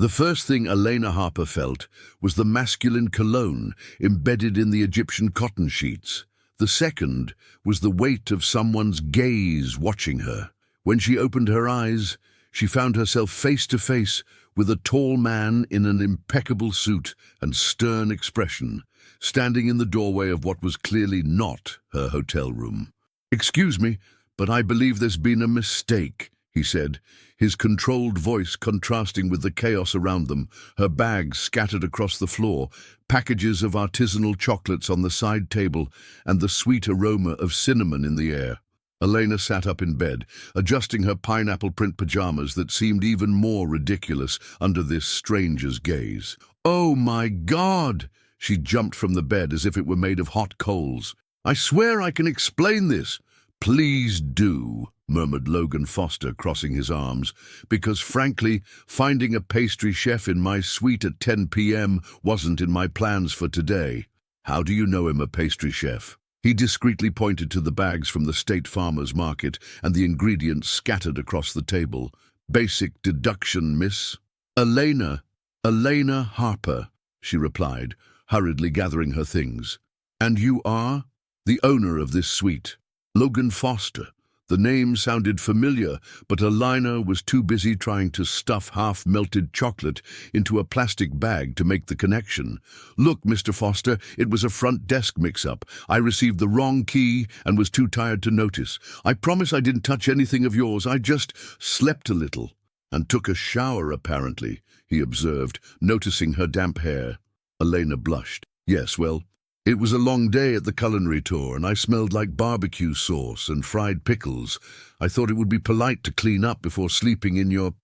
The first thing Elena Harper felt was the masculine cologne embedded in the Egyptian cotton sheets. The second was the weight of someone's gaze watching her. When she opened her eyes, she found herself face to face with a tall man in an impeccable suit and stern expression, standing in the doorway of what was clearly not her hotel room. "Excuse me, but I believe there's been a mistake," he said, his controlled voice contrasting with the chaos around them, her bags scattered across the floor, packages of artisanal chocolates on the side table, and the sweet aroma of cinnamon in the air. Elena sat up in bed, adjusting her pineapple print pajamas that seemed even more ridiculous under this stranger's gaze. "Oh my God!" She jumped from the bed as if it were made of hot coals. "I swear I can explain this." "Please do," murmured Logan Foster, crossing his arms, "because frankly, finding a pastry chef in my suite at 10 p.m. wasn't in my plans for today." "How do you know him a pastry chef?" He discreetly pointed to the bags from the State Farmers Market and the ingredients scattered across the table. "Basic deduction, miss." Elena Harper," she replied, hurriedly gathering her things. "And you are?" "The owner of this suite." Logan Foster. The name sounded familiar, but Elena was too busy trying to stuff half-melted chocolate into a plastic bag to make the connection. "Look, Mr. Foster, it was a front desk mix-up. I received the wrong key and was too tired to notice. I promise I didn't touch anything of yours. I just slept a little." "And took a shower, apparently," he observed, noticing her damp hair. Elena blushed. "Yes, well, it was a long day at the culinary tour, and I smelled like barbecue sauce and fried pickles. I thought it would be polite to clean up before sleeping in the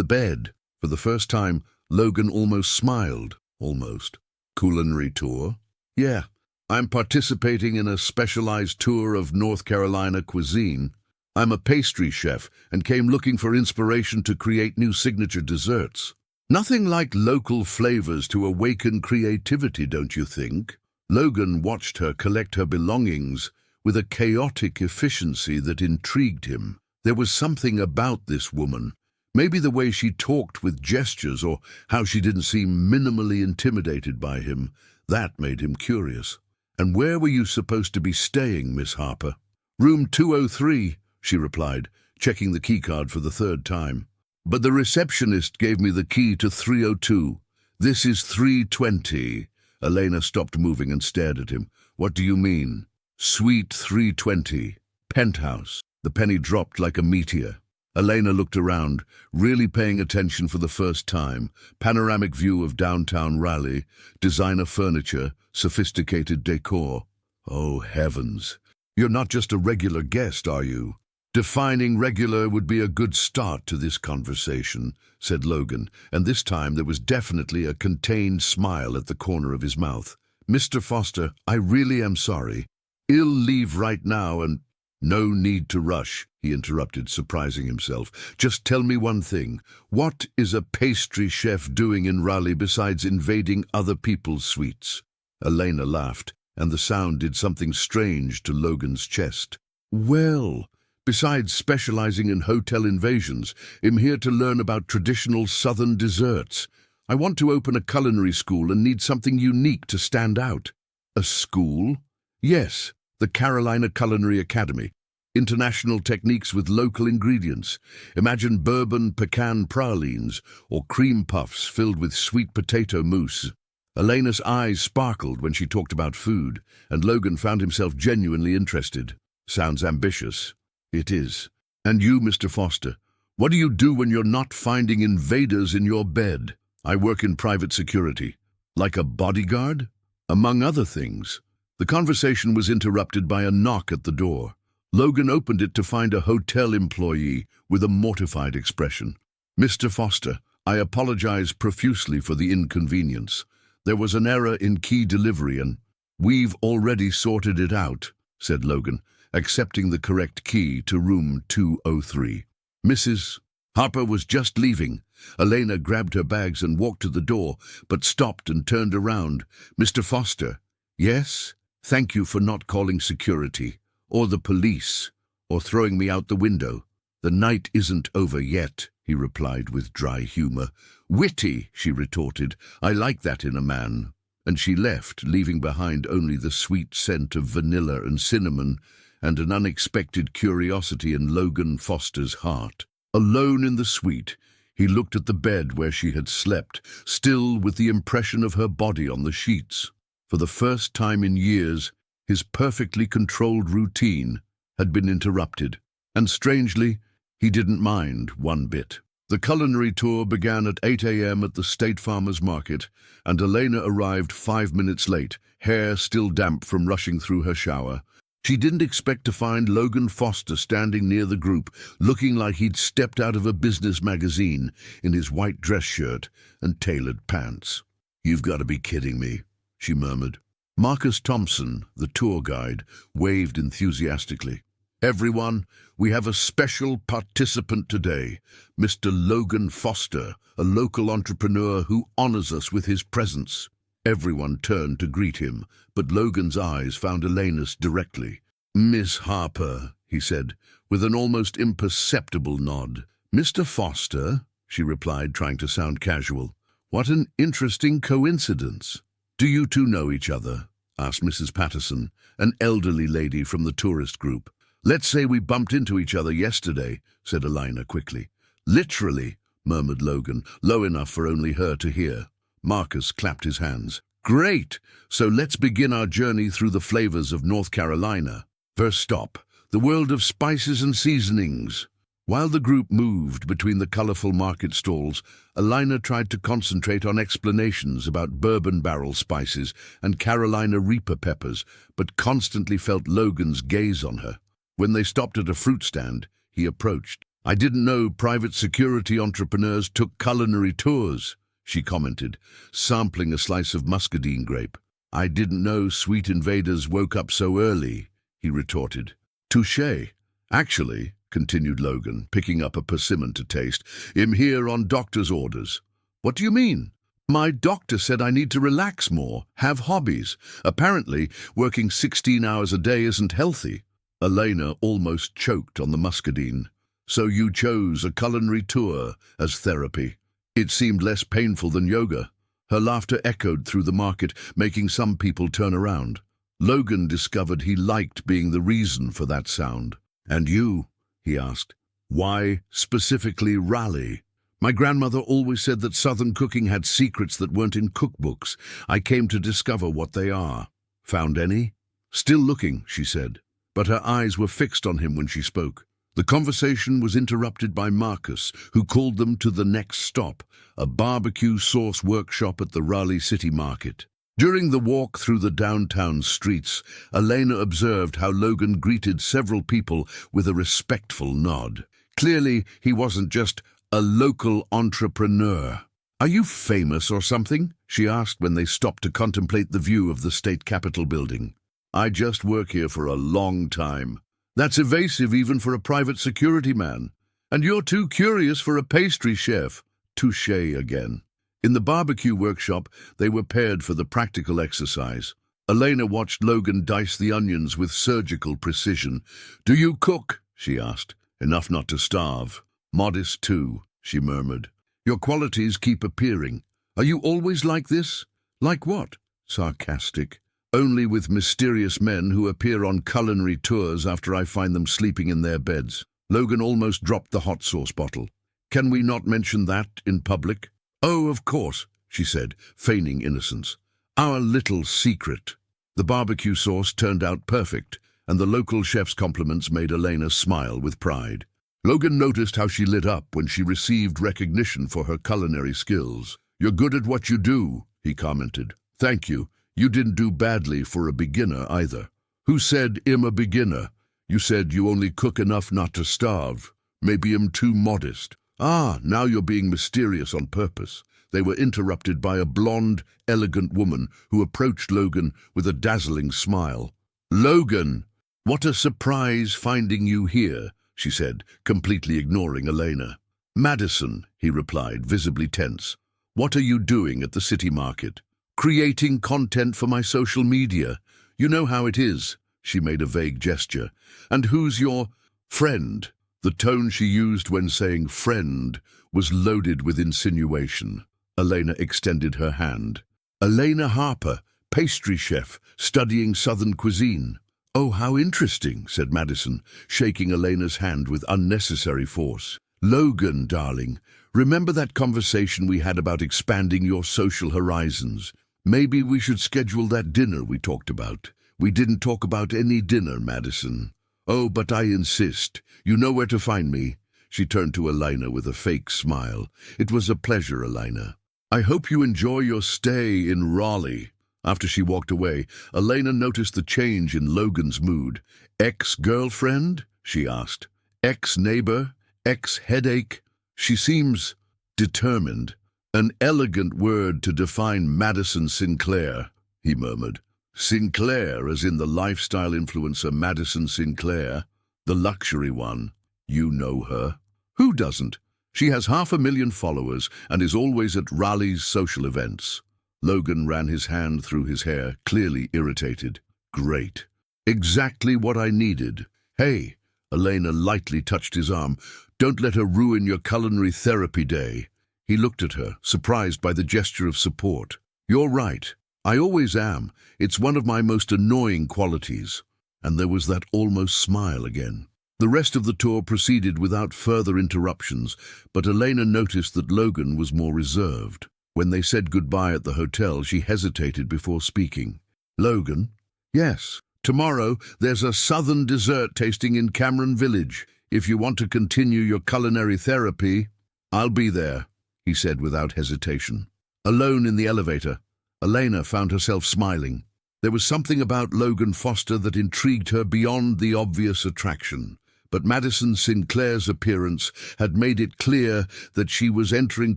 bed." For the first time, Logan almost smiled. Almost. "Culinary tour?" "Yeah. I'm participating in a specialized tour of North Carolina cuisine. I'm a pastry chef and came looking for inspiration to create new signature desserts. Nothing like local flavors to awaken creativity, don't you think?" Logan watched her collect her belongings with a chaotic efficiency that intrigued him. There was something about this woman, maybe the way she talked with gestures or how she didn't seem minimally intimidated by him, that made him curious. "And where were you supposed to be staying, Miss Harper?" "Room 203, she replied, checking the keycard for the third time. "But the receptionist gave me the key to 302. This is 320. Elena stopped moving and stared at him. "What do you mean?" "Suite 320. Penthouse." The penny dropped like a meteor. Elena looked around, really paying attention for the first time. Panoramic view of downtown Raleigh, designer furniture, sophisticated decor. "Oh, heavens. You're not just a regular guest, are you?" "Defining regular would be a good start to this conversation," said Logan, and this time there was definitely a contained smile at the corner of his mouth. "Mr. Foster, I really am sorry. I'll leave right now and—" "No need to rush," he interrupted, surprising himself. "Just tell me one thing. What is a pastry chef doing in Raleigh besides invading other people's suites?" Elena laughed, and the sound did something strange to Logan's chest. "Well, besides specializing in hotel invasions, I'm here to learn about traditional Southern desserts. I want to open a culinary school and need something unique to stand out." "A school?" "Yes, the Carolina Culinary Academy. International techniques with local ingredients. Imagine bourbon pecan pralines or cream puffs filled with sweet potato mousse." Elena's eyes sparkled when she talked about food, and Logan found himself genuinely interested. "Sounds ambitious." "It is. And you, Mr. Foster, what do you do when you're not finding invaders in your bed?" "I work in private security." "Like a bodyguard?" "Among other things." The conversation was interrupted by a knock at the door. Logan opened it to find a hotel employee with a mortified expression. "Mr. Foster, I apologize profusely for the inconvenience. There was an error in key delivery and—" "We've already sorted it out," said Logan, accepting the correct key to room 203. Mrs. Harper was just leaving. Elena grabbed her bags and walked to the door, but stopped and turned around. "Mr. Foster." "Yes? Thank you for not calling security, or the police, or throwing me out the window. The night isn't over yet." he replied with dry humor. Witty, she retorted. I like that in a man. And she left, leaving behind only the sweet scent of vanilla and cinnamon and an unexpected curiosity in Logan Foster's heart. Alone in the suite, he looked at the bed where she had slept, still with the impression of her body on the sheets. For the first time in years, his perfectly controlled routine had been interrupted, and strangely, he didn't mind one bit. The culinary tour began at 8 a.m. at the State Farmers Market, and Elena arrived 5 minutes late, hair still damp from rushing through her shower. She didn't expect to find Logan Foster standing near the group, looking like he'd stepped out of a business magazine in his white dress shirt and tailored pants. You've got to be kidding me, she murmured. Marcus Thompson, the tour guide, waved enthusiastically. Everyone, we have a special participant today, Mr. Logan Foster, a local entrepreneur who honors us with his presence. Everyone turned to greet him, but Logan's eyes found Elena's directly. Miss Harper, he said, with an almost imperceptible nod. Mr. Foster, she replied, trying to sound casual. What an interesting coincidence. Do you two know each other? Asked Mrs. Patterson, an elderly lady from the tourist group. Let's say we bumped into each other yesterday, said Elena quickly. Literally, murmured Logan, low enough for only her to hear. Marcus clapped his hands. Great! So let's begin our journey through the flavors of North Carolina. First stop, the world of spices and seasonings. While the group moved between the colorful market stalls, Elena tried to concentrate on explanations about bourbon barrel spices and Carolina Reaper peppers, but constantly felt Logan's gaze on her. When they stopped at a fruit stand, he approached. I didn't know private security entrepreneurs took culinary tours, she commented, sampling a slice of muscadine grape. I didn't know sweet invaders woke up so early, he retorted. Touché. Actually, continued Logan, picking up a persimmon to taste, I'm here on doctor's orders. What do you mean? My doctor said I need to relax more, have hobbies. Apparently, working 16 hours a day isn't healthy. Elena almost choked on the muscadine. So you chose a culinary tour as therapy. It seemed less painful than yoga. Her laughter echoed through the market, making some people turn around. Logan discovered he liked being the reason for that sound. And you? He asked. Why specifically Raleigh? My grandmother always said that Southern cooking had secrets that weren't in cookbooks. I came to discover what they are. Found any? Still looking, she said. But her eyes were fixed on him when she spoke. The conversation was interrupted by Marcus, who called them to the next stop, a barbecue sauce workshop at the Raleigh City Market. During the walk through the downtown streets, Elena observed how Logan greeted several people with a respectful nod. Clearly, he wasn't just a local entrepreneur. Are you famous or something? She asked when they stopped to contemplate the view of the state capitol building. I just work here for a long time. That's evasive even for a private security man. And you're too curious for a pastry chef. Touché again. In the barbecue workshop, they were paired for the practical exercise. Elena watched Logan dice the onions with surgical precision. Do you cook? She asked. Enough not to starve. Modest too, she murmured. Your qualities keep appearing. Are you always like this? Like what? Sarcastic. Only with mysterious men who appear on culinary tours after I find them sleeping in their beds. Logan almost dropped the hot sauce bottle. Can we not mention that in public? Oh, of course, she said, feigning innocence. Our little secret. The barbecue sauce turned out perfect, and the local chef's compliments made Elena smile with pride. Logan noticed how she lit up when she received recognition for her culinary skills. You're good at what you do, he commented. Thank you. You didn't do badly for a beginner either. Who said I'm a beginner? You said you only cook enough not to starve. Maybe I'm too modest. Ah, now you're being mysterious on purpose. They were interrupted by a blonde, elegant woman who approached Logan with a dazzling smile. Logan, what a surprise finding you here, she said, completely ignoring Elena. Madison, he replied, visibly tense. What are you doing at the city market? Creating content for my social media. You know how it is, she made a vague gesture. And who's your friend? The tone she used when saying friend was loaded with insinuation. Elena extended her hand. Elena Harper, pastry chef, studying Southern cuisine. Oh, how interesting, said Madison, shaking Elena's hand with unnecessary force. Logan, darling, remember that conversation we had about expanding your social horizons? Maybe we should schedule that dinner we talked about. We didn't talk about any dinner, Madison. Oh, but I insist. You know where to find me. She turned to Elena with a fake smile. It was a pleasure, Elena. I hope you enjoy your stay in Raleigh. After she walked away, Elena noticed the change in Logan's mood. Ex-girlfriend? She asked. Ex-neighbor? Ex-headache? She seems determined. An elegant word to define Madison Sinclair, he murmured. Sinclair, as in the lifestyle influencer Madison Sinclair, the luxury one. You know her. Who doesn't? She has 500,000 followers and is always at Raleigh's social events. Logan ran his hand through his hair, clearly irritated. Great. Exactly what I needed. Hey, Elena lightly touched his arm. Don't let her ruin your culinary therapy day. He looked at her, surprised by the gesture of support. You're right. I always am. It's one of my most annoying qualities. And there was that almost smile again. The rest of the tour proceeded without further interruptions, but Elena noticed that Logan was more reserved. When they said goodbye at the hotel, she hesitated before speaking. Logan? Yes. Tomorrow, there's a southern dessert tasting in Cameron Village. If you want to continue your culinary therapy, I'll be there, he said without hesitation. Alone in the elevator, Elena found herself smiling. There was something about Logan Foster that intrigued her beyond the obvious attraction. But Madison Sinclair's appearance had made it clear that she was entering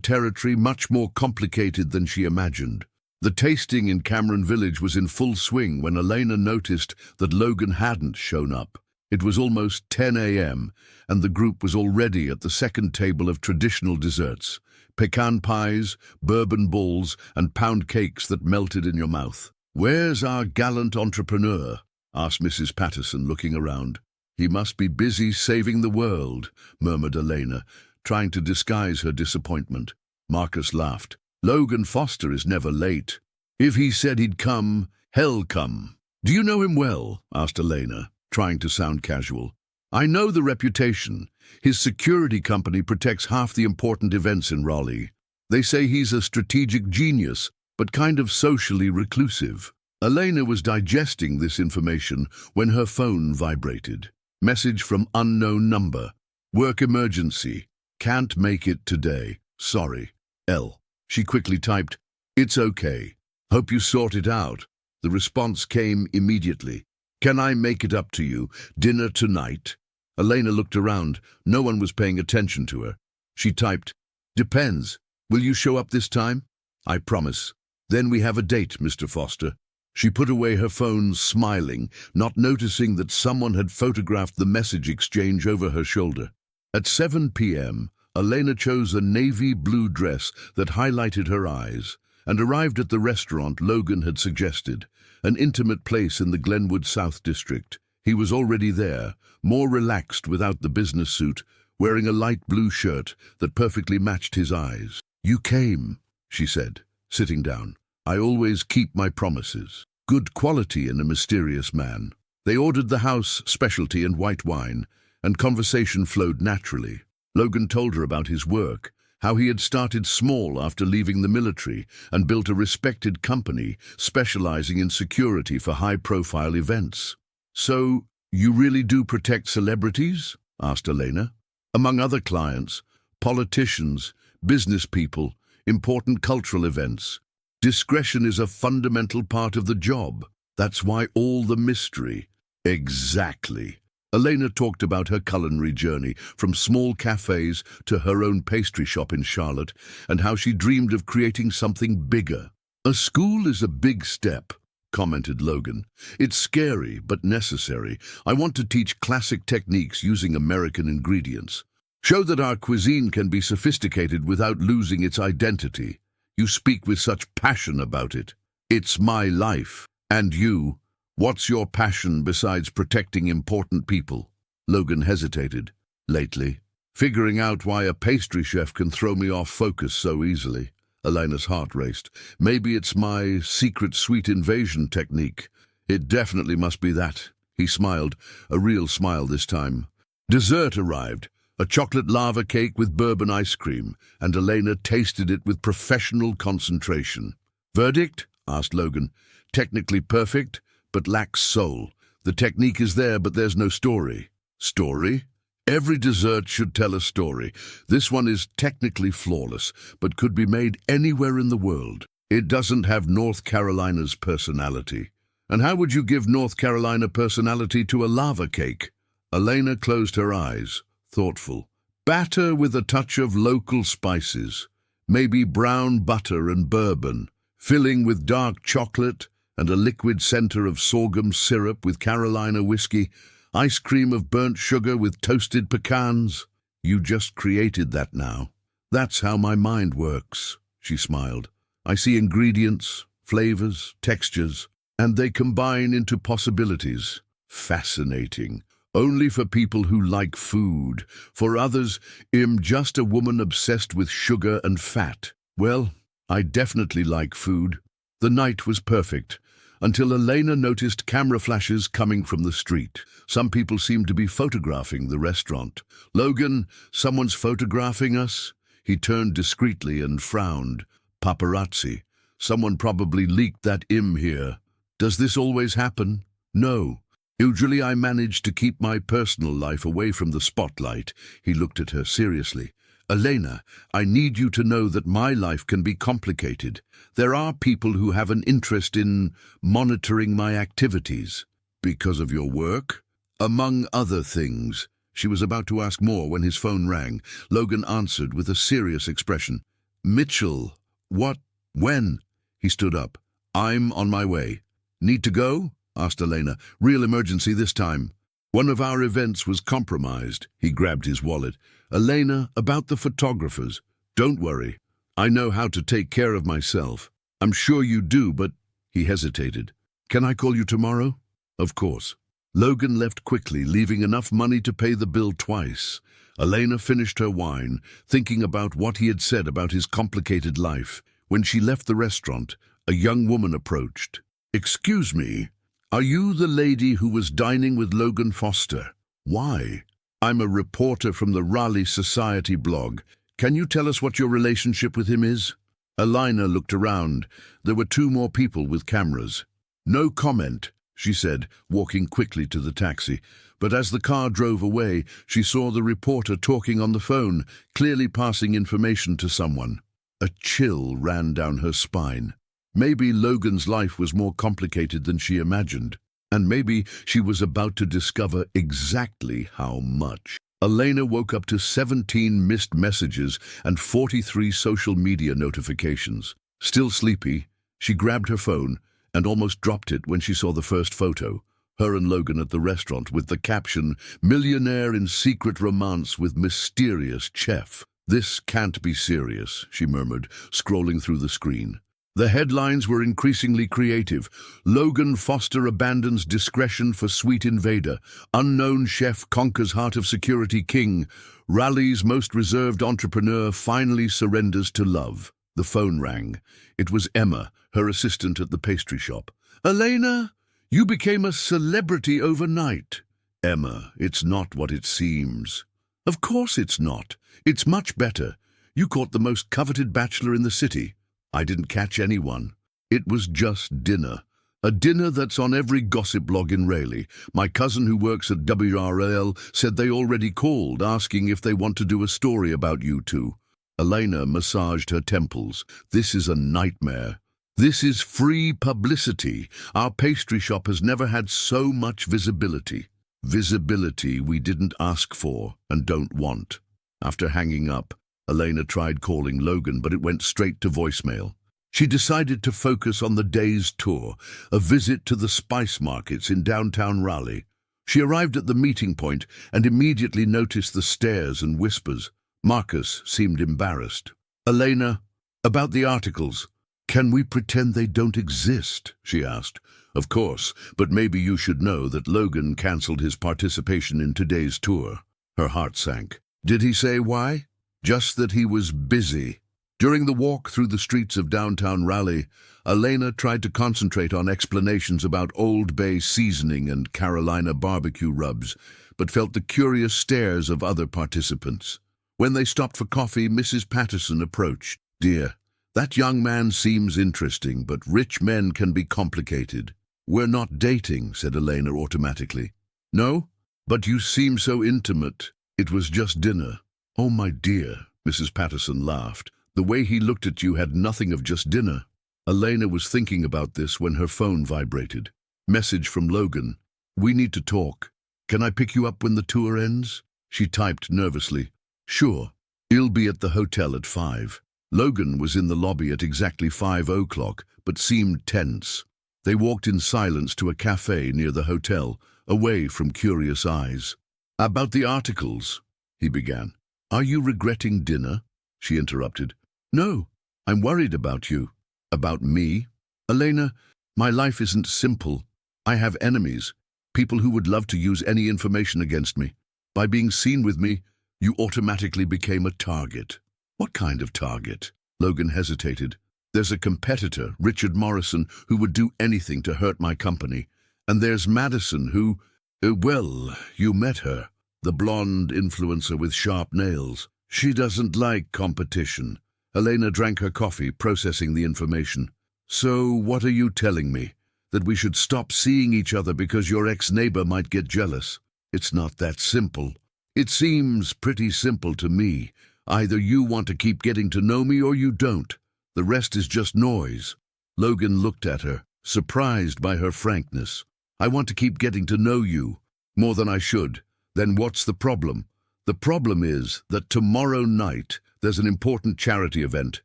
territory much more complicated than she imagined. The tasting in Cameron Village was in full swing when Elena noticed that Logan hadn't shown up. It was almost 10 a.m., and the group was already at the second table of traditional desserts, pecan pies, bourbon balls, and pound cakes that melted in your mouth. "Where's our gallant entrepreneur?" asked Mrs. Patterson, looking around. "He must be busy saving the world," murmured Elena, trying to disguise her disappointment. Marcus laughed. "Logan Foster is never late. If he said he'd come, hell come." "Do you know him well?" asked Elena, trying to sound casual. "I know the reputation. His security company protects half the important events in Raleigh. They say he's a strategic genius, but kind of socially reclusive." Elena was digesting this information when her phone vibrated. Message from unknown number. Work emergency. Can't make it today. Sorry. L. She quickly typed, "It's okay. Hope you sort it out." The response came immediately. "Can I make it up to you? Dinner tonight?" Elena looked around. No one was paying attention to her. She typed, "Depends. Will you show up this time?" "I promise." "Then we have a date, Mr. Foster." She put away her phone, smiling, not noticing that someone had photographed the message exchange over her shoulder. At 7 p.m., Elena chose a navy blue dress that highlighted her eyes and arrived at the restaurant Logan had suggested, an intimate place in the Glenwood South District. He was already there, more relaxed without the business suit, wearing a light blue shirt that perfectly matched his eyes. "You came," she said, sitting down. "I always keep my promises." Good quality in a mysterious man. They ordered the house specialty and white wine, and conversation flowed naturally. Logan told her about his work, how he had started small after leaving the military and built a respected company specializing in security for high-profile events. "So, you really do protect celebrities?" asked Elena. "Among other clients, politicians, business people, important cultural events. Discretion is a fundamental part of the job. That's why all the mystery." Exactly. Elena talked about her culinary journey, from small cafes to her own pastry shop in Charlotte, and how she dreamed of creating something bigger. "A school is a big step," commented Logan. "It's scary, but necessary. I want to teach classic techniques using American ingredients. Show that our cuisine can be sophisticated without losing its identity. You speak with such passion about it. It's my life. And you? What's your passion besides protecting important people?" Logan hesitated. "Lately, Figuring out why a pastry chef can throw me off focus so easily. Elena's heart raced. Maybe it's my secret sweet invasion technique. It definitely must be that. He smiled, a real smile this time. Dessert arrived, a chocolate lava cake with bourbon ice cream, and Elena tasted it with professional concentration. Verdict? Asked Logan. Technically perfect, but lacks soul. The technique is there, but there's no story. Story? Every dessert should tell a story. This one is technically flawless, but could be made anywhere in the world. It doesn't have North Carolina's personality. And how would you give North Carolina personality to a lava cake? Elena closed her eyes, thoughtful. Batter with a touch of local spices. Maybe brown butter and bourbon. Filling with dark chocolate and a liquid center of sorghum syrup with Carolina whiskey. Ice cream of burnt sugar with toasted pecans. You just created that now. That's how my mind works, she smiled. I see ingredients, flavors, textures, and they combine into possibilities. Fascinating. Only for people who like food. For others, I'm just a woman obsessed with sugar and fat. Well, I definitely like food. The night was perfect, until Elena noticed camera flashes coming from the street. Some people seemed to be photographing the restaurant. Logan, someone's photographing us? He turned discreetly and frowned. Paparazzi. Someone probably leaked that here. Does this always happen? No. Usually I manage to keep my personal life away from the spotlight. He looked at her seriously. Elena, I need you to know that my life can be complicated. There are people who have an interest in monitoring my activities. Because of your work? Among other things. She was about to ask more when his phone rang. Logan answered with a serious expression. Mitchell, what? When? He stood up. I'm on my way. Need to go? Asked Elena. Real emergency this time. One of our events was compromised. He grabbed his wallet. Elena, about the photographers. Don't worry. I know how to take care of myself. I'm sure you do, but... He hesitated. Can I call you tomorrow? Of course. Logan left quickly, leaving enough money to pay the bill twice. Elena finished her wine, thinking about what he had said about his complicated life. When she left the restaurant, a young woman approached. Excuse me, are you the lady who was dining with Logan Foster? Why? I'm a reporter from the Raleigh Society blog. Can you tell us what your relationship with him is? Elena looked around. There were 2 more people with cameras. No comment, she said, walking quickly to the taxi. But as the car drove away, she saw the reporter talking on the phone, clearly passing information to someone. A chill ran down her spine. Maybe Logan's life was more complicated than she imagined, and maybe she was about to discover exactly how much. Elena woke up to 17 missed messages and 43 social media notifications. Still sleepy, she grabbed her phone and almost dropped it when she saw the first photo. Her and Logan at the restaurant with the caption, "Millionaire in secret romance with mysterious chef." This can't be serious, she murmured, scrolling through the screen. The headlines were increasingly creative. Logan Foster abandons discretion for sweet invader. Unknown chef conquers heart of security king. Raleigh's most reserved entrepreneur finally surrenders to love. The phone rang. It was Emma, her assistant at the pastry shop. Elena, you became a celebrity overnight. Emma, it's not what it seems. Of course it's not. It's much better. You caught the most coveted bachelor in the city. I didn't catch anyone. It was just dinner. A dinner that's on every gossip blog in Raleigh. My cousin who works at WRL said they already called, asking if they want to do a story about you two. Elena massaged her temples. This is a nightmare. This is free publicity. Our pastry shop has never had so much visibility. Visibility we didn't ask for and don't want. After hanging up, Elena tried calling Logan, but it went straight to voicemail. She decided to focus on the day's tour, a visit to the spice markets in downtown Raleigh. She arrived at the meeting point and immediately noticed the stares and whispers. Marcus seemed embarrassed. Elena, about the articles. Can we pretend they don't exist? She asked. Of course, but maybe you should know that Logan cancelled his participation in today's tour. Her heart sank. Did he say why? Just that he was busy. During the walk through the streets of downtown Raleigh, Elena tried to concentrate on explanations about Old Bay seasoning and Carolina barbecue rubs, but felt the curious stares of other participants. When they stopped for coffee, Mrs. Patterson approached. "Dear, that young man seems interesting, but rich men can be complicated." "We're not dating," said Elena automatically. "No? But you seem so intimate. It was just dinner." "Oh, my dear," Mrs. Patterson laughed. "The way he looked at you had nothing of just dinner." Elena was thinking about this when her phone vibrated. Message from Logan. "We need to talk. Can I pick you up when the tour ends?" She typed nervously. "Sure. He'll be at the hotel at 5. Logan was in the lobby at exactly 5 o'clock, but seemed tense. They walked in silence to a cafe near the hotel, away from curious eyes. "About the articles," he began. "Are you regretting dinner?" She interrupted. "No, I'm worried about you." "About me?" "Elena, my life isn't simple. I have enemies, people who would love to use any information against me. By being seen with me, you automatically became a target." "What kind of target?" Logan hesitated. "There's a competitor, Richard Morrison, who would do anything to hurt my company. And there's Madison, who, well, you met her, the blonde influencer with sharp nails. She doesn't like competition." Elena drank her coffee, processing the information. "So what are you telling me? That we should stop seeing each other because your ex-neighbor might get jealous? It's not that simple." "It seems pretty simple to me. Either you want to keep getting to know me or you don't. The rest is just noise." Logan looked at her, surprised by her frankness. "I want to keep getting to know you, more than I should. Then what's the problem?" "The problem is that tomorrow night there's an important charity event.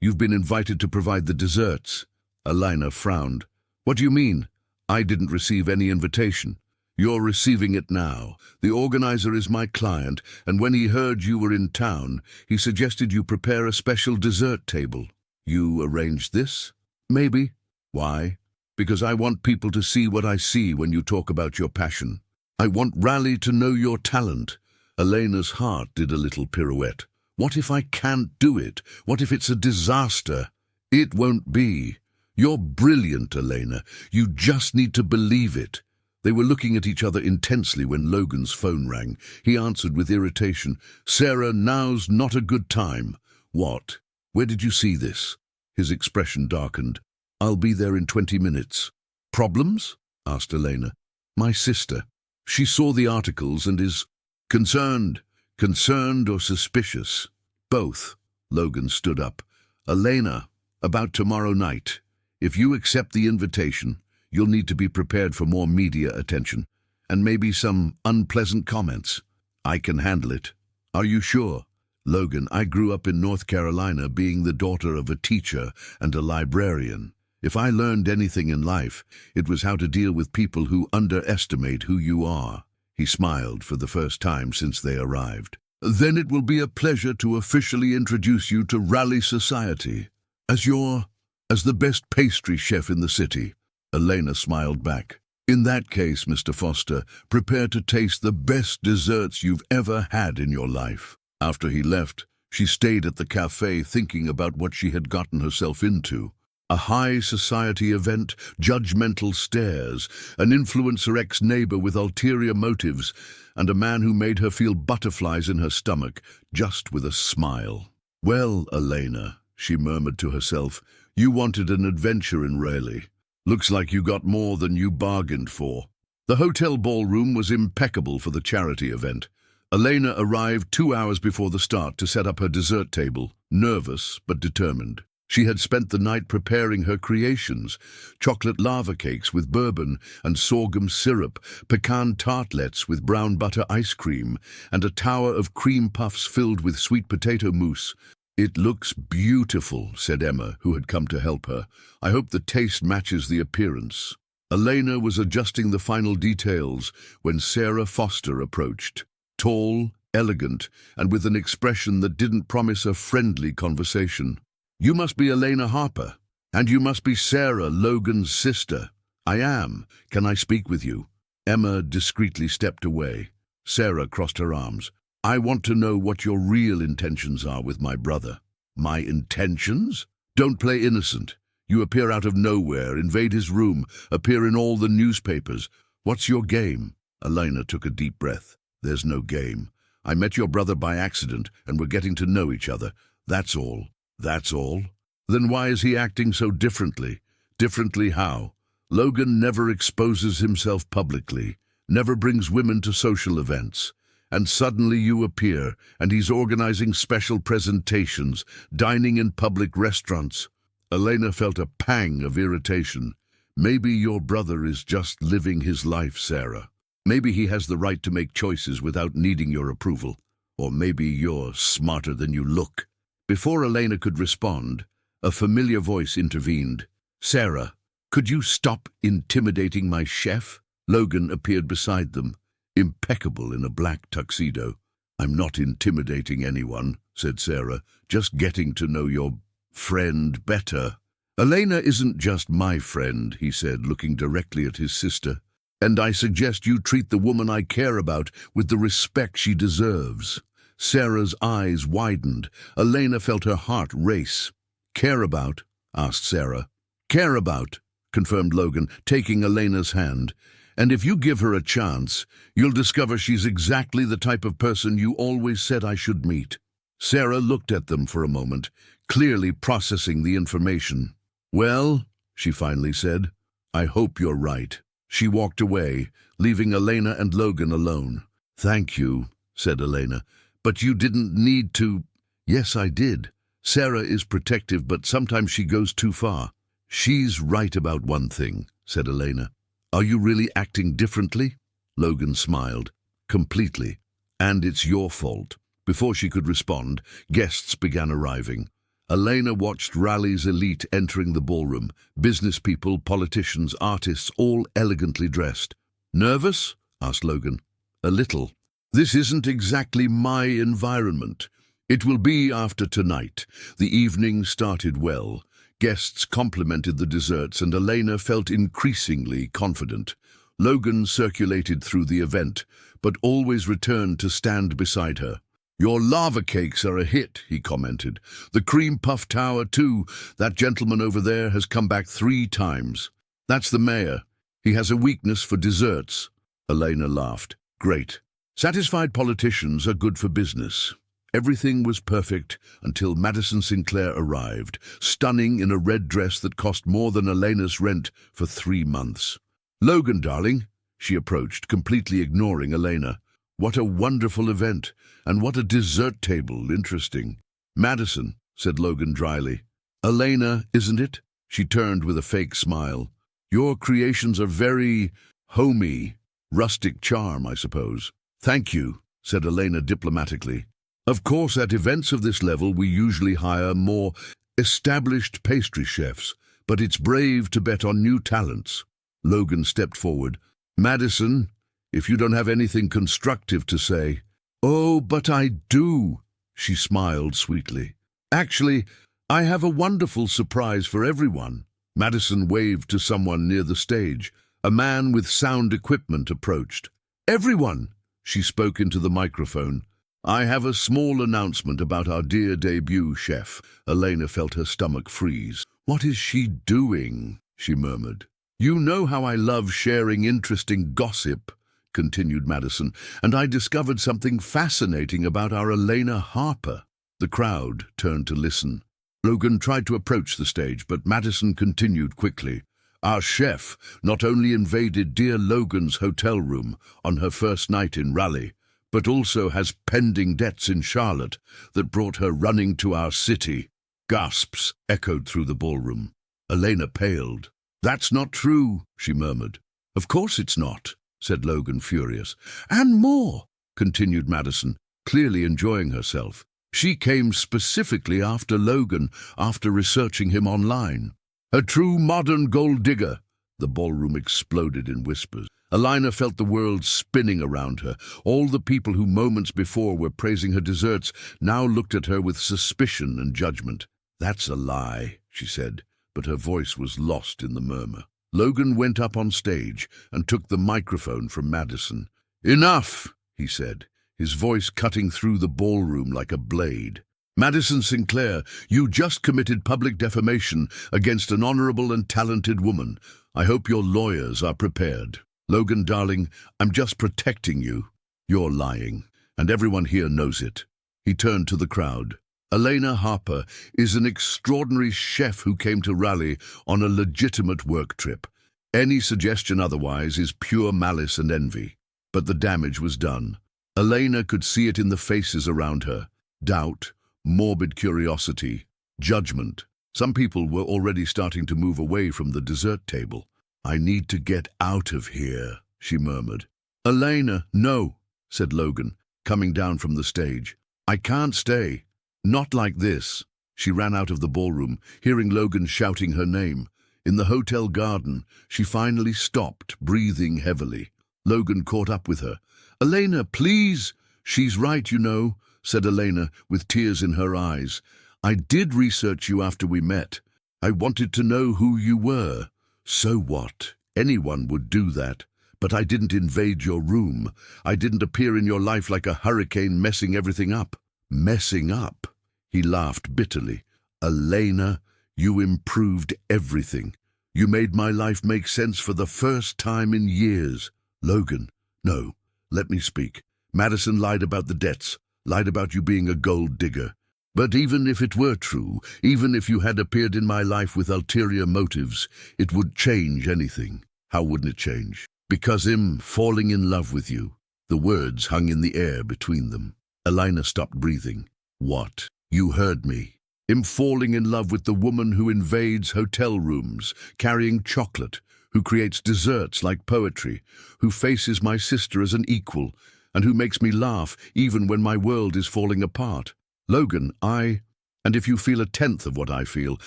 You've been invited to provide the desserts." Elena frowned. "What do you mean? I didn't receive any invitation." "You're receiving it now. The organizer is my client, and when he heard you were in town, he suggested you prepare a special dessert table." "You arranged this?" "Maybe." "Why?" "Because I want people to see what I see when you talk about your passion. I want Raleigh to know your talent." Elena's heart did a little pirouette. "What if I can't do it? What if it's a disaster?" "It won't be. You're brilliant, Elena. You just need to believe it." They were looking at each other intensely when Logan's phone rang. He answered with irritation. "Sarah, now's not a good time." "What? Where did you see this?" His expression darkened. "I'll be there in 20 minutes. "Problems?" asked Elena. "My sister. She saw the articles and is concerned." "Concerned or suspicious?" "Both." Logan stood up. "Elena, about tomorrow night. If you accept the invitation, you'll need to be prepared for more media attention, and maybe some unpleasant comments. I can handle it." "Are you sure?" "Logan, I grew up in North Carolina being the daughter of a teacher and a librarian. If I learned anything in life, it was how to deal with people who underestimate who you are." He smiled for the first time since they arrived. "Then it will be a pleasure to officially introduce you to Raleigh Society as the best pastry chef in the city." Elena smiled back. "In that case, Mr. Foster, prepare to taste the best desserts you've ever had in your life." After he left, she stayed at the cafe thinking about what she had gotten herself into. A high society event, judgmental stares, an influencer ex-neighbor with ulterior motives, and a man who made her feel butterflies in her stomach, just with a smile. "Well, Elena," she murmured to herself, "you wanted an adventure in Raleigh. Looks like you got more than you bargained for." The hotel ballroom was impeccable for the charity event. Elena arrived 2 hours before the start to set up her dessert table, nervous but determined. She had spent the night preparing her creations: chocolate lava cakes with bourbon and sorghum syrup, pecan tartlets with brown butter ice cream, and a tower of cream puffs filled with sweet potato mousse. "It looks beautiful," said Emma, who had come to help her. "I hope the taste matches the appearance." Elena was adjusting the final details when Sarah Foster approached. Tall, elegant, and with an expression that didn't promise a friendly conversation. "You must be Elena Harper, and you must be Sarah, Logan's sister." "I am. Can I speak with you?" Emma discreetly stepped away. Sarah crossed her arms. I want to know what your real intentions are with my brother. My intentions? Don't play innocent. You appear out of nowhere, invade his room, appear in all the newspapers. What's your game? Elena took a deep breath. There's no game. I met your brother by accident, and we're getting to know each other. That's all. That's all? Then why is he acting so differently? Differently how? Logan never exposes himself publicly, never brings women to social events. And suddenly you appear, and he's organizing special presentations, dining in public restaurants. Elena felt a pang of irritation. Maybe your brother is just living his life, Sarah. Maybe he has the right to make choices without needing your approval. Or maybe you're smarter than you look. Before Elena could respond, a familiar voice intervened. Sarah, could you stop intimidating my chef? Logan appeared beside them, impeccable in a black tuxedo. I'm not intimidating anyone, said Sarah, just getting to know your friend better. Elena isn't just my friend, he said, looking directly at his sister. And I suggest you treat the woman I care about with the respect she deserves. Sarah's eyes widened. Elena felt her heart race. Care about? Asked Sarah. Care about, confirmed Logan, taking Elena's hand. And if you give her a chance, you'll discover she's exactly the type of person you always said I should meet. Sarah looked at them for a moment, clearly processing the information. Well, she finally said, I hope you're right. She walked away, leaving Elena and Logan alone. Thank you, said Elena, but you didn't need to. Yes, I did. Sarah is protective, but sometimes she goes too far. She's right about one thing, said Elena. Are you really acting differently? Logan smiled. Completely. And it's your fault. Before she could respond, guests began arriving. Elena watched Raleigh's elite entering the ballroom. Business people, politicians, artists, all elegantly dressed. Nervous? Asked Logan. A little. This isn't exactly my environment. It will be after tonight. The evening started well. Guests complimented the desserts, and Elena felt increasingly confident. Logan circulated through the event, but always returned to stand beside her. Your lava cakes are a hit, he commented. The cream puff tower, too. That gentleman over there has come back 3 times. That's the mayor. He has a weakness for desserts. Elena laughed. Great. Satisfied politicians are good for business. Everything was perfect until Madison Sinclair arrived, stunning in a red dress that cost more than Elena's rent for 3 months. Logan, darling, she approached, completely ignoring Elena. What a wonderful event, and what a dessert table, interesting. Madison, said Logan dryly. Elena, isn't it? She turned with a fake smile. Your creations are very homey, rustic charm, I suppose. Thank you, said Elena diplomatically. Of course, at events of this level, we usually hire more established pastry chefs, but it's brave to bet on new talents. Logan stepped forward. Madison, if you don't have anything constructive to say. Oh, but I do, she smiled sweetly. Actually, I have a wonderful surprise for everyone. Madison waved to someone near the stage. A man with sound equipment approached. Everyone, she spoke into the microphone. I have a small announcement about our dear debut chef. Elena felt her stomach freeze. What is she doing? She murmured. You know how I love sharing interesting gossip, continued Madison, and I discovered something fascinating about our Elena Harper. The crowd turned to listen. Logan tried to approach the stage, but Madison continued quickly. Our chef not only invaded dear Logan's hotel room on her first night in Raleigh, but also has pending debts in Charlotte that brought her running to our city. Gasps echoed through the ballroom. Elena paled. That's not true, she murmured. Of course it's not, said Logan, furious. And more, continued Madison, clearly enjoying herself. She came specifically after Logan, after researching him online. A true modern gold digger. The ballroom exploded in whispers. Elena felt the world spinning around her. All the people who moments before were praising her desserts now looked at her with suspicion and judgment. That's a lie, she said, but her voice was lost in the murmur. Logan went up on stage and took the microphone from Madison. Enough, he said, his voice cutting through the ballroom like a blade. "Madison Sinclair, you just committed public defamation against an honorable and talented woman. I hope your lawyers are prepared. Logan, darling, I'm just protecting you. You're lying, and everyone here knows it." He turned to the crowd. "Elena Harper is an extraordinary chef who came to Raleigh on a legitimate work trip. Any suggestion otherwise is pure malice and envy." But the damage was done. Elena could see it in the faces around her. Doubt, morbid curiosity, judgment. Some people were already starting to move away from the dessert table. "I need to get out of here," she murmured. "Elena, no," said Logan, coming down from the stage. "I can't stay. Not like this." She ran out of the ballroom, hearing Logan shouting her name. In the hotel garden, she finally stopped, breathing heavily. Logan caught up with her. "Elena, please." "She's right, you know," said Elena, with tears in her eyes. "I did research you after we met. I wanted to know who you were." "So what? Anyone would do that. But I didn't invade your room. I didn't appear in your life like a hurricane messing everything up." "Messing up?" He laughed bitterly. "Elena, you improved everything. You made my life make sense for the first time in years." "Logan, no, let me speak. Madison lied about the debts, lied about you being a gold digger. But even if it were true, even if you had appeared in my life with ulterior motives, it would change anything." "How wouldn't it change?" "Because I'm falling in love with you." The words hung in the air between them. Elena stopped breathing. "What? You heard me. I'm falling in love with the woman who invades hotel rooms, carrying chocolate, who creates desserts like poetry, who faces my sister as an equal, and who makes me laugh even when my world is falling apart. Logan, and if you feel a tenth of what I feel,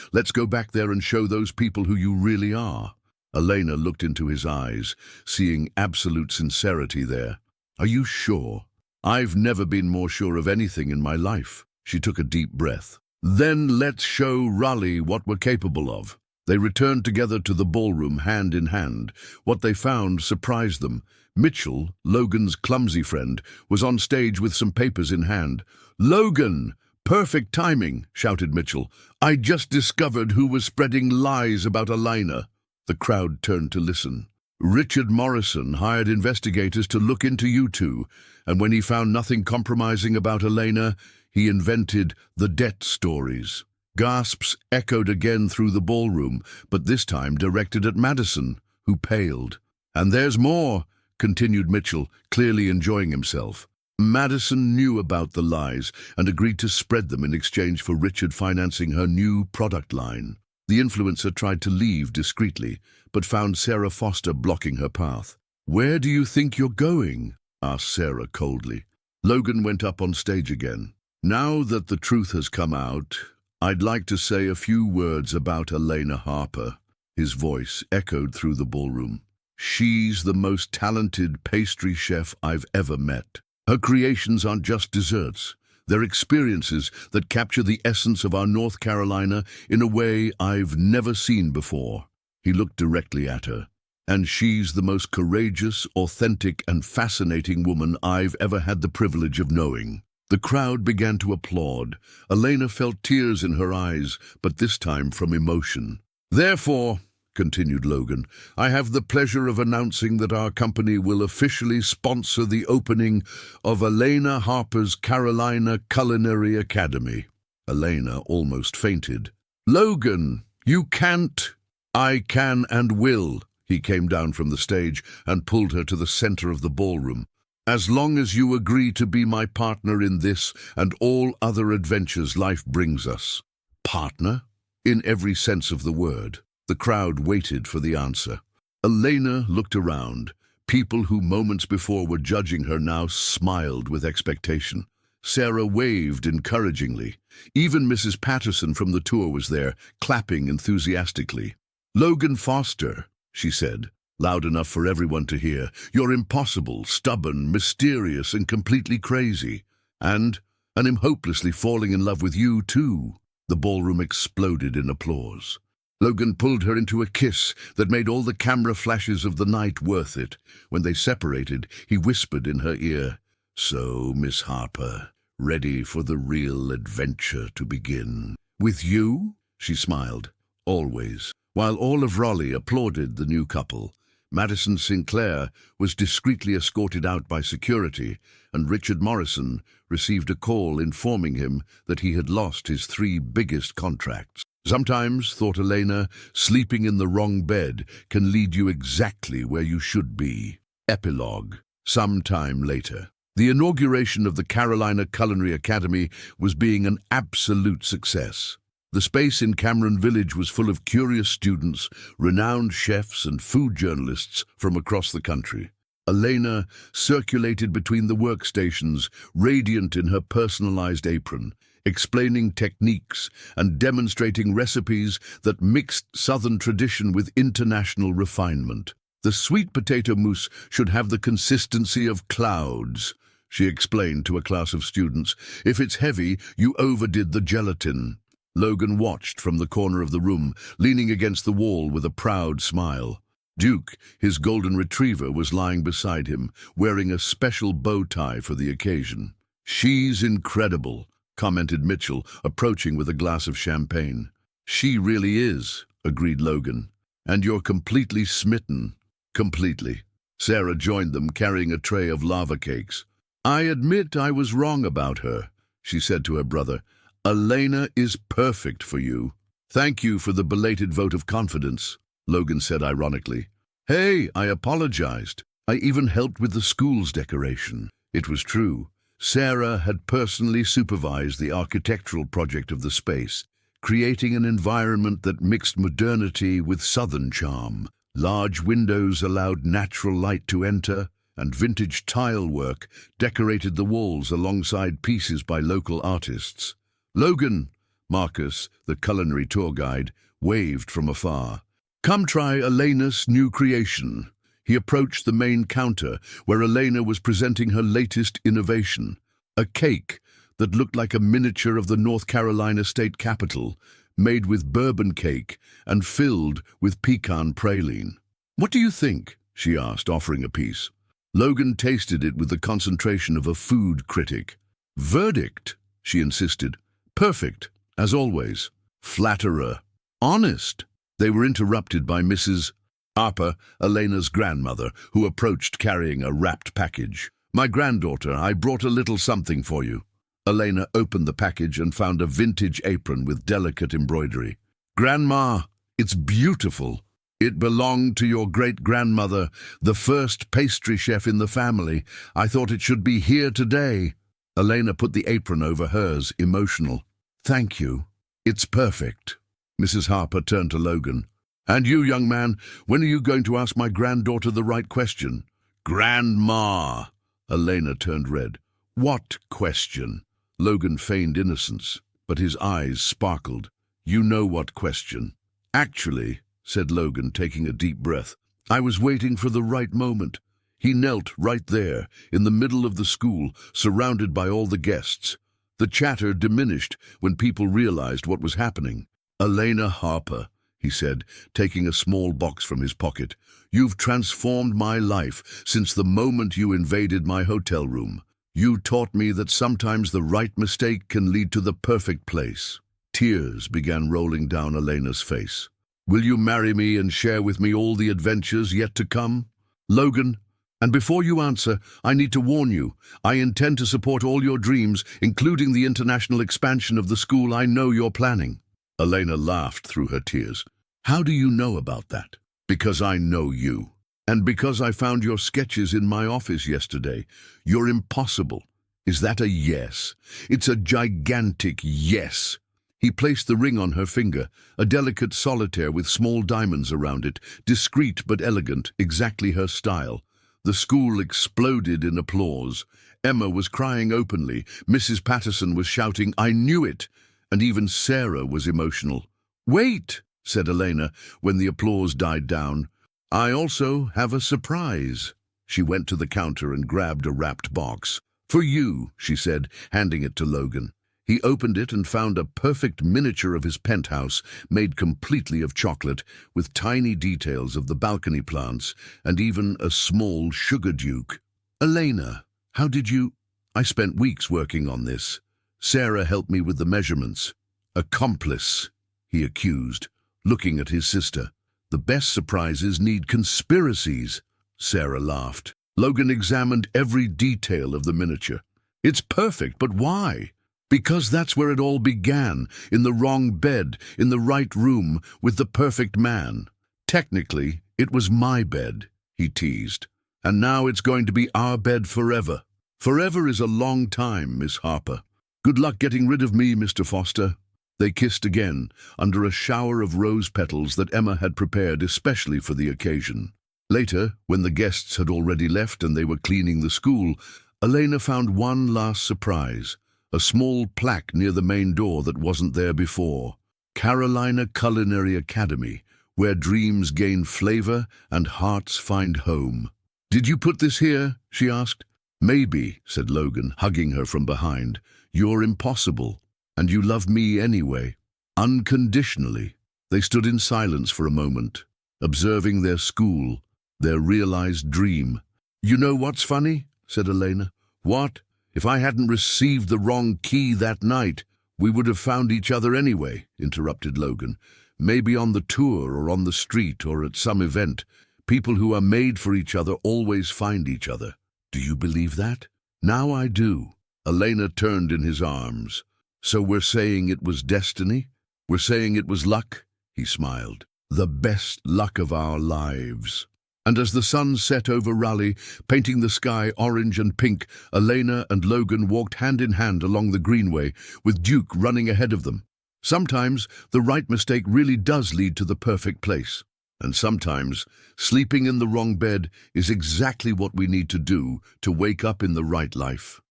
let's go back there and show those people who you really are." Elena looked into his eyes, seeing absolute sincerity there. "Are you sure?" "I've never been more sure of anything in my life." She took a deep breath. "Then let's show Raleigh what we're capable of." They returned together to the ballroom, hand in hand. What they found surprised them. Mitchell, Logan's clumsy friend, was on stage with some papers in hand. "Logan! Perfect timing!" shouted Mitchell. "I just discovered who was spreading lies about Elena." The crowd turned to listen. "Richard Morrison hired investigators to look into you two, and when he found nothing compromising about Elena, he invented the debt stories." Gasps echoed again through the ballroom, but this time directed at Madison, who paled. "And there's more," continued Mitchell, clearly enjoying himself. "Madison knew about the lies and agreed to spread them in exchange for Richard financing her new product line. The influencer tried to leave discreetly, but found Sarah Foster blocking her path. "Where do you think you're going?" asked Sarah coldly. Logan went up on stage again. "Now that the truth has come out, I'd like to say a few words about Elena Harper." His voice echoed through the ballroom. "She's the most talented pastry chef I've ever met. Her creations aren't just desserts. They're experiences that capture the essence of our North Carolina in a way I've never seen before." He looked directly at her. "And she's the most courageous, authentic, and fascinating woman I've ever had the privilege of knowing." The crowd began to applaud. Elena felt tears in her eyes, but this time from emotion. "Therefore," continued Logan, "I have the pleasure of announcing that our company will officially sponsor the opening of Elena Harper's Carolina Culinary Academy." Elena almost fainted. "Logan, you can't." "I can and will." He came down from the stage and pulled her to the center of the ballroom. "As long as you agree to be my partner in this and all other adventures life brings us." "Partner?" "In every sense of the word." The crowd waited for the answer. Elena looked around. People who moments before were judging her now smiled with expectation. Sarah waved encouragingly. Even Mrs. Patterson from the tour was there, clapping enthusiastically. "Logan Foster," she said, loud enough for everyone to hear, "you're impossible, stubborn, mysterious, and completely crazy. And I'm hopelessly falling in love with you, too." The ballroom exploded in applause. Logan pulled her into a kiss that made all the camera flashes of the night worth it. When they separated, he whispered in her ear, So, Miss Harper, ready for the real adventure to begin. With you? She smiled. Always. While all of Raleigh applauded the new couple, Madison Sinclair was discreetly escorted out by security, and Richard Morrison received a call informing him that he had lost his 3 biggest contracts. Sometimes, thought Elena, sleeping in the wrong bed can lead you exactly where you should be. Epilogue. Some time later. The inauguration of the Carolina Culinary Academy was being an absolute success. The space in Cameron Village was full of curious students, renowned chefs, and food journalists from across the country. Elena circulated between the workstations, radiant in her personalized apron, explaining techniques and demonstrating recipes that mixed Southern tradition with international refinement. The sweet potato mousse should have the consistency of clouds, she explained to a class of students. If it's heavy, you overdid the gelatin. Logan watched from the corner of the room, leaning against the wall with a proud smile. Duke, his golden retriever, was lying beside him, wearing a special bow tie for the occasion. "She's incredible," commented Mitchell, approaching with a glass of champagne. "She really is," agreed Logan. "And you're completely smitten." "Completely." Sarah joined them, carrying a tray of lava cakes. "I admit I was wrong about her," she said to her brother. "Elena is perfect for you." "Thank you for the belated vote of confidence," Logan said ironically. "Hey, I apologized. I even helped with the school's decoration." It was true. Sarah had personally supervised the architectural project of the space, creating an environment that mixed modernity with Southern charm. Large windows allowed natural light to enter, and vintage tile work decorated the walls alongside pieces by local artists. "Logan," Marcus, the culinary tour guide, waved from afar. "Come try Elena's new creation." He approached the main counter, where Elena was presenting her latest innovation, a cake that looked like a miniature of the North Carolina state capitol, made with bourbon cake and filled with pecan praline. "What do you think?" she asked, offering a piece. Logan tasted it with the concentration of a food critic. "Verdict," she insisted. "Perfect, as always." "Flatterer." "Honest." They were interrupted by Mrs. Harper, Elena's grandmother, who approached carrying a wrapped package. "My granddaughter, I brought a little something for you." Elena opened the package and found a vintage apron with delicate embroidery. "Grandma, it's beautiful. It belonged to your great-grandmother, the first pastry chef in the family. I thought it should be here today." Elena put the apron over hers, emotional. "Thank you. It's perfect." Mrs. Harper turned to Logan. "And you, young man, when are you going to ask my granddaughter the right question?" "Grandma!" Elena turned red. "What question?" Logan feigned innocence, but his eyes sparkled. "You know what question." "Actually," said Logan, taking a deep breath, "I was waiting for the right moment." He knelt right there, in the middle of the school, surrounded by all the guests. The chatter diminished when people realized what was happening. "Elena Harper," he said, taking a small box from his pocket, "you've transformed my life since the moment you invaded my hotel room. You taught me that sometimes the right mistake can lead to the perfect place." Tears began rolling down Elena's face. "Will you marry me and share with me all the adventures yet to come?" "Logan, and before you answer, I need to warn you, I intend to support all your dreams, including the international expansion of the school I know you're planning." Elena laughed through her tears. "How do you know about that?" "Because I know you. And because I found your sketches in my office yesterday. You're impossible." "Is that a yes?" "It's a gigantic yes." He placed the ring on her finger, a delicate solitaire with small diamonds around it, discreet but elegant, exactly her style. The school exploded in applause. Emma was crying openly, Mrs. Patterson was shouting, "I knew it!" and even Sarah was emotional. "Wait," said Elena, when the applause died down. "I also have a surprise." She went to the counter and grabbed a wrapped box. "For you," she said, handing it to Logan. He opened it and found a perfect miniature of his penthouse, made completely of chocolate, with tiny details of the balcony plants, and even a small sugar duke. "Elena, how did you—" I spent weeks working on this. Sarah helped me with the measurements. Accomplice, he accused, looking at his sister. The best surprises need conspiracies, Sarah laughed. Logan examined every detail of the miniature. It's perfect, but why? Because that's where it all began, in the wrong bed, in the right room, with the perfect man. Technically, it was my bed, he teased. And now it's going to be our bed forever. Forever is a long time, Miss Harper. Good luck getting rid of me, Mr. Foster. They kissed again, under a shower of rose petals that Emma had prepared especially for the occasion. Later, when the guests had already left and they were cleaning the school, Elena found one last surprise, a small plaque near the main door that wasn't there before. Carolina Culinary Academy, where dreams gain flavor and hearts find home. Did you put this here? She asked. Maybe, said Logan, hugging her from behind. You're impossible, and you love me anyway. Unconditionally. They stood in silence for a moment, observing their school, their realized dream. You know what's funny? Said Elena. What? If I hadn't received the wrong key that night, we would have found each other anyway, interrupted Logan. Maybe on the tour or on the street or at some event. People who are made for each other always find each other. Do you believe that? Now I do. Elena turned in his arms. So we're saying it was destiny? We're saying it was luck? He smiled. The best luck of our lives. And as the sun set over Raleigh, painting the sky orange and pink, Elena and Logan walked hand in hand along the greenway, with Duke running ahead of them. Sometimes the right mistake really does lead to the perfect place. And sometimes sleeping in the wrong bed is exactly what we need to do to wake up in the right life.